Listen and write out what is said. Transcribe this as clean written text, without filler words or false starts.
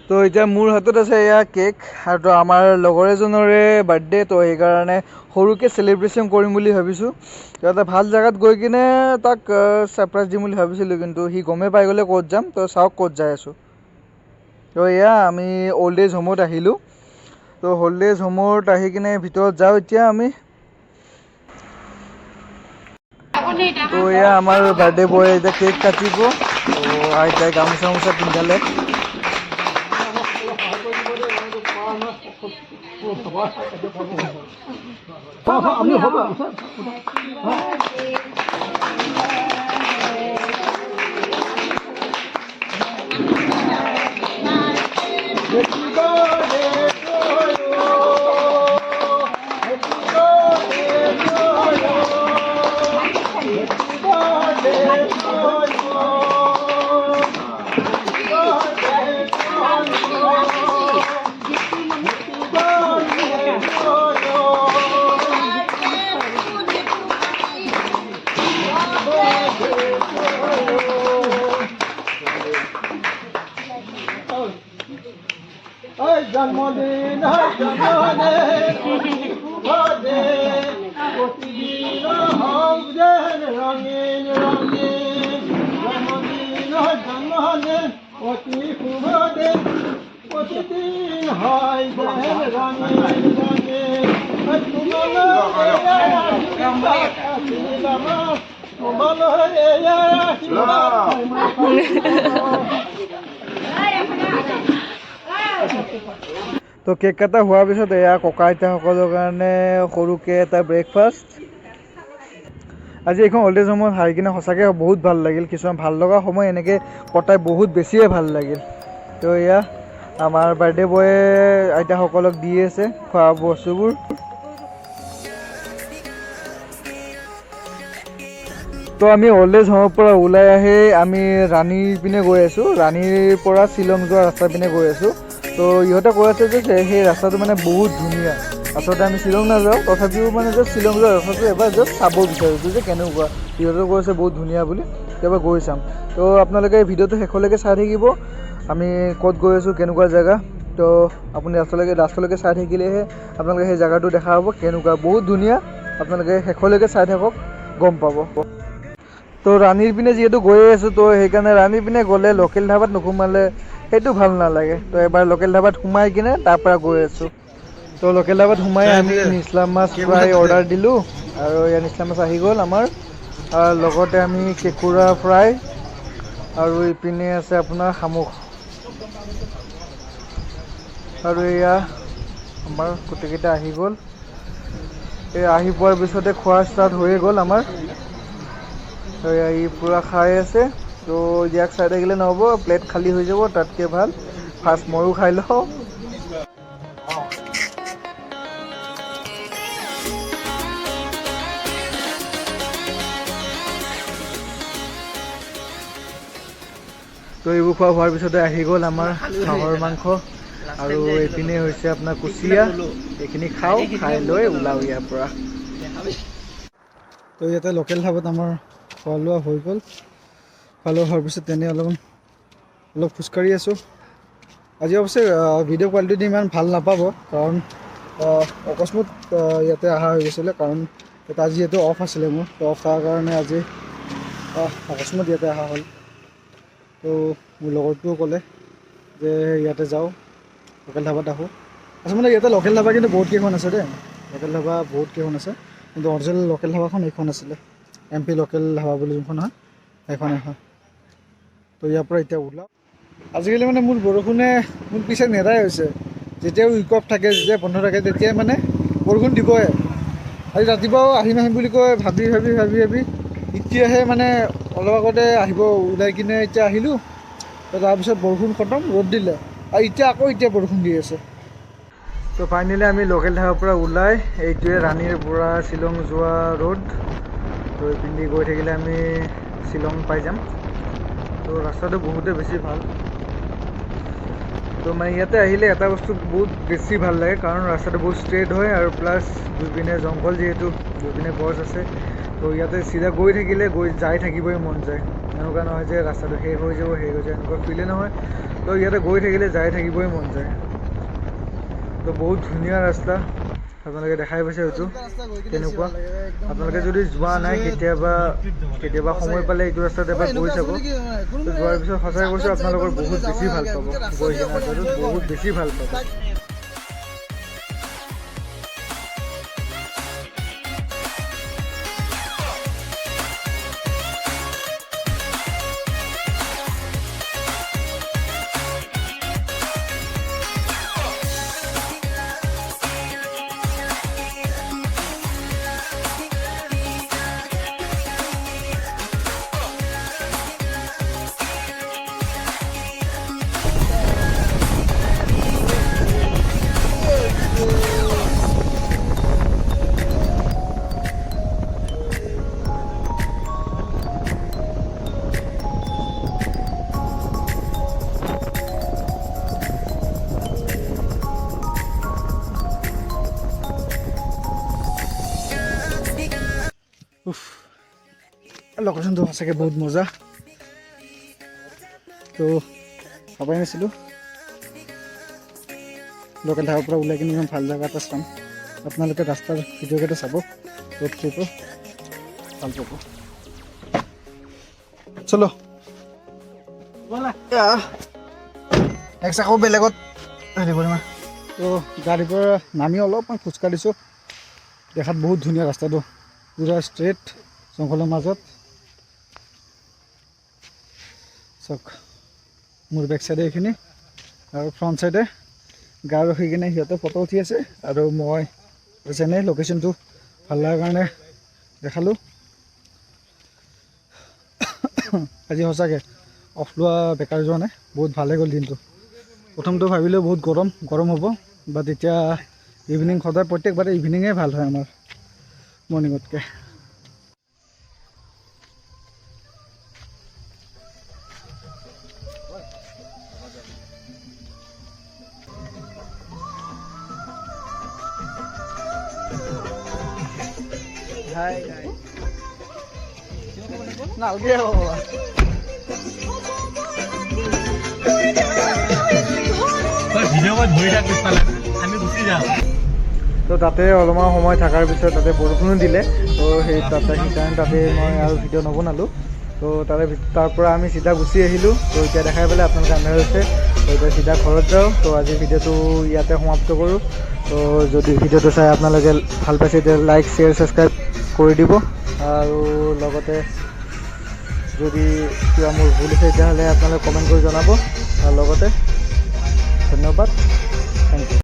তো এতিয়া মোৰ হাতত আছে এয়া কেক আৰু আমাৰ লগৰ এজনৰে বাৰ্থডে তো সেইকাৰণে সৰুকৈ চেলিব্ৰেশ্যন কৰিম বুলি ভাবিছোঁ। এটা ভাল জেগাত গৈ কিনে তাক ছাৰপ্ৰাইজ দিম বুলি ভাবিছিলোঁ, কিন্তু সি গমেই পাই গ'লে ক'ত যাম। তো চাওক ক'ত যাই আছোঁ। তো এয়া আমি অল্ড এজ হোমত আহিলোঁ। তো অল্ড এজ হোমত আহি কিনে ভিতৰত যাওঁ এতিয়া আমি। তো এয়া আমাৰ বাৰ্থডে বয় এতিয়া কেক কাটিব। তো আইতাই গামোচা চামোচা পিন্ধালে। জন্মদিন প্রতিদিন হওক যেন রঙিন রঙিন জন্মদিন জন্মদিন অতি শুভ দিন প্রতিদিন হয় যেন রঙিন রঙিন তো কেক কটা হোৱাৰ পিছত এয়া ককা আইতাসকলৰ কাৰণে সৰুকৈ এটা ব্ৰেকফাষ্ট। আজি এইখন অল্ড এজ হোমত আহি কিনে সঁচাকৈ বহুত ভাল লাগিল। কিছুমান ভাল লগা সময় এনেকৈ কটাই বহুত বেছিয়ে ভাল লাগিল। তো এয়া আমাৰ বাৰ্থডে বয়ে আইতাসকলক দি আছে খোৱা বস্তুবোৰ। তো আমি অল্ড এজ হোমৰ পৰা ওলাই আহি আমি ৰাণীৰ পিনে গৈ আছোঁ। ৰাণীৰ পৰা শ্বিলং যোৱা ৰাস্তাৰ পিনে গৈ আছোঁ। তো ইহঁতে কৈ আছে যে সেই ৰাস্তাটো মানে বহুত ধুনীয়া। আচলতে আমি শ্বিলং নাযাওঁ, তথাপিও মানে যে শ্বিলং যোৱা ৰাস্তাটো এবাৰ জাষ্ট চাব বিচাৰিছোঁ যে কেনেকুৱা। ইহঁতে কৈ আছে বহুত ধুনীয়া বুলি, এবাৰ গৈ চাম। তো আপোনালোকে ভিডিঅ'টো শেষলৈকে চাই থাকিব, আমি ক'ত গৈ আছোঁ, কেনেকুৱা জেগা। তো আপুনি লাষ্টলৈকে চাই থাকিলেহে আপোনালোকে সেই জেগাটো দেখা হ'ব কেনেকুৱা, বহুত ধুনীয়া। আপোনালোকে শেষলৈকে চাই থাকক, গম পাব। তো ৰাণীৰ পিনে যিহেতু গৈয়ে আছোঁ, তো সেইকাৰণে ৰাণীৰ পিনে গ'লে লোকেল ধাবাত নোসোমালে সেইটো ভাল নালাগে। তো এবাৰ লোকেল ধাবাত সোমাই কিনে তাৰ পৰা গৈ আছোঁ। তো লোকেল ধাবাত সোমাই আমি নিচলা মাছ ফ্ৰাই অৰ্ডাৰ দিলোঁ আৰু ইয়াৰ নিচলা মাছ আহি গ'ল আমাৰ। লগতে আমি কেঁকুৰা ফ্ৰাই আৰু ইপিনে আছে আপোনাৰ শামুক। আৰু এয়া আমাৰ গোটেইকেইটা আহি গ'ল। এই আহি পোৱাৰ পিছতে খোৱা ষ্টাৰ্ট হৈয়ে গ'ল আমাৰ। ই পূৰা খাই আছে। তো ইয়াক চাই থাকিলে নহ'ব, প্লেট খালী হৈ যাব, তাতকৈ ভাল ফাৰ্ষ্ট ময়ো খাই লওঁ। তো এইবোৰ খোৱা হোৱাৰ পিছতে আহি গ'ল আমাৰ হাঁহৰ মাংস আৰু এইপিনে হৈছে আপোনাৰ কুচিয়া। এইখিনি খাওঁ, খাই লৈ ওলাওঁ ইয়াৰ পৰা। তো ইয়াতে লোকেল ধাবাত আমাৰ খোৱা লোৱা হৈ গ'ল। খোৱা লোৱা হোৱাৰ পিছত তেনে অলপ খোজকাঢ়ি আছোঁ। আজি অৱশ্যে ভিডিঅ' কোৱালিটি ইমান ভাল নাপাব, কাৰণ অকস্মাত ইয়াতে অহা হৈ গৈছিলে। কাৰণ এটা যিহেতু অফ আছিলে মোৰ, তো অফ থকাৰ কাৰণে আজি অকস্মাত ইয়াতে অহা হ'ল। তো মোৰ লগৰটোও ক'লে যে ইয়াতে যাওঁ, লোকেল ধাবাত আহোঁ। আচলতে ইয়াতে লোকেল ধাবা কিন্তু বহুত কেইখন আছে দেই, লোকেল ধাবা বহুত কেইখন আছে। কিন্তু অৰিজিনেল লোকেল ধাবাখন এইখন আছিলে, MP লোকেল ধাবা বুলি যোনখন হয় সেইখনে হয়। তো ইয়াৰ পৰা এতিয়া ওলাওঁ। আজিকালি মানে মোৰ বৰষুণে মোৰ পিছে নেৰাই হৈছে। যেতিয়া উইক অফ থাকে, যেতিয়া বন্ধ থাকে, তেতিয়াই মানে বৰষুণ দিবই। আজি ৰাতিপুৱাও আহিম বুলি কৈ ভাবি এতিয়াহে মানে অলপ আগতে আহিব ওলাই কিনে এতিয়া আহিলোঁ। তাৰপিছত বৰষুণ খতম, ৰ'দ দিলে আৰু এতিয়া বৰষুণ দি আছে। তো ফাইনেলি আমি লোকেল ধাবাৰ পৰা ওলাই, এইটোৱে ৰাণীৰ পৰা শ্বিলং যোৱা ৰোড। তো এইপিনে গৈ থাকিলে আমি শ্বিলং পাই যাম। তো ৰাস্তাটো বহুতেই বেছি ভাল। তো মানে ইয়াতে আহিলে এটা বস্তু বহুত বেছি ভাল লাগে, কাৰণ ৰাস্তাটো বহুত ষ্ট্ৰেইট হয় আৰু প্লাছ দুইপিনে জংঘল, যিহেতু দুইপিনে গছ আছে। তো তো ইয়াতে চিধা গৈ থাকিলে যাই থাকিবই মন যায়, এনেকুৱা নহয় যে ৰাস্তাটো শেষ হৈ যাব এনেকুৱা ফিলে নহয়। তো ইয়াতে গৈ থাকিলে যাই থাকিবই মন যায়। তো বহুত ধুনীয়া ৰাস্তা, আপোনালোকে দেখাই পাইছে হয়তো কেনেকুৱা। আপোনালোকে যদি যোৱা নাই কেতিয়াবা সময় পালে এইটো ৰাস্তাত এবাৰ গৈ চাব। তো যোৱাৰ পিছত সঁচাই কৈছোঁ আপোনালোকৰ বহুত বেছি ভাল পাব, গৈ কিনে ৰাস্তাটোত বহুত বেছি ভাল পাব। লোকেশ্যনটো সঁচাকৈ বহুত মজা। তো ভাবাই নাছিলোঁ লোকেল ধাবাৰ পৰা ওলাই কিনে ইমান ভাল জেগা এটা চাম। আপোনালোকে ৰাস্তাৰ ভিডিঅ'কেইটা চাব, ৰোড ট্ৰিপো ভাল পাব। চলো নেক্সট আকৌ বেলেগত হেৰি কৰিম। তো গাড়ীৰ পৰা নামি অলপমান খোজকাঢ়িছোঁ। দেখাত বহুত ধুনীয়া ৰাস্তাটো, পুৰা ষ্ট্ৰেইট জংঘলৰ মাজত। চাওক মোৰ বেক চাইডে এইখিনি, আৰু ফ্ৰণ্ট চাইডে গাড়ী ৰখি কিনে সিহঁতে ফটো উঠি আছে। আৰু মই যেনে লোকেশ্যনটো ভাল লগাৰ কাৰণে দেখালোঁ। আজি সঁচাকৈ অফ লোৱা বেকাৰ যোৱা নাই, বহুত ভালে গ'ল দিনটো। প্ৰথমটো ভাবিলোঁ বহুত গৰম হ'ব, বাট এতিয়া ইভিনিং সদায় প্ৰত্যেকবাৰে ইভিনিঙে ভাল হয় আমাৰ মৰ্ণিঙতকৈ। হাই নালগে বাবা। তো তাতে অলপমান সময় থকাৰ পিছত তাতে বৰষুণো দিলে। তো সেইকাৰণে তাতে মই আৰু ভিডিঅ' নবনালোঁ। তো তাৰ পৰা আমি চিধা গুচি আহিলোঁ। তো এতিয়া দেখাই পেলাই আপোনালোকে আন্ধাৰ হৈছে। তো এতিয়া চিধা ঘৰত যাওঁ। তো আজি ভিডিঅ'টো ইয়াতে সমাপ্ত কৰোঁ। তো যদি ভিডিঅ'টো চাই আপোনালোকে ভাল পাইছে তেতিয়া লাইক, শ্বেয়াৰ, ছাবস্ক্ৰাইব কৰি দিব। আৰু লগতে যদি কিবা মোৰ ভুল আছে তেতিয়াহ'লে আপোনালোকে কমেণ্ট কৰি জনাব। আৰু লগতে ধন্যবাদ, থেংক ইউ।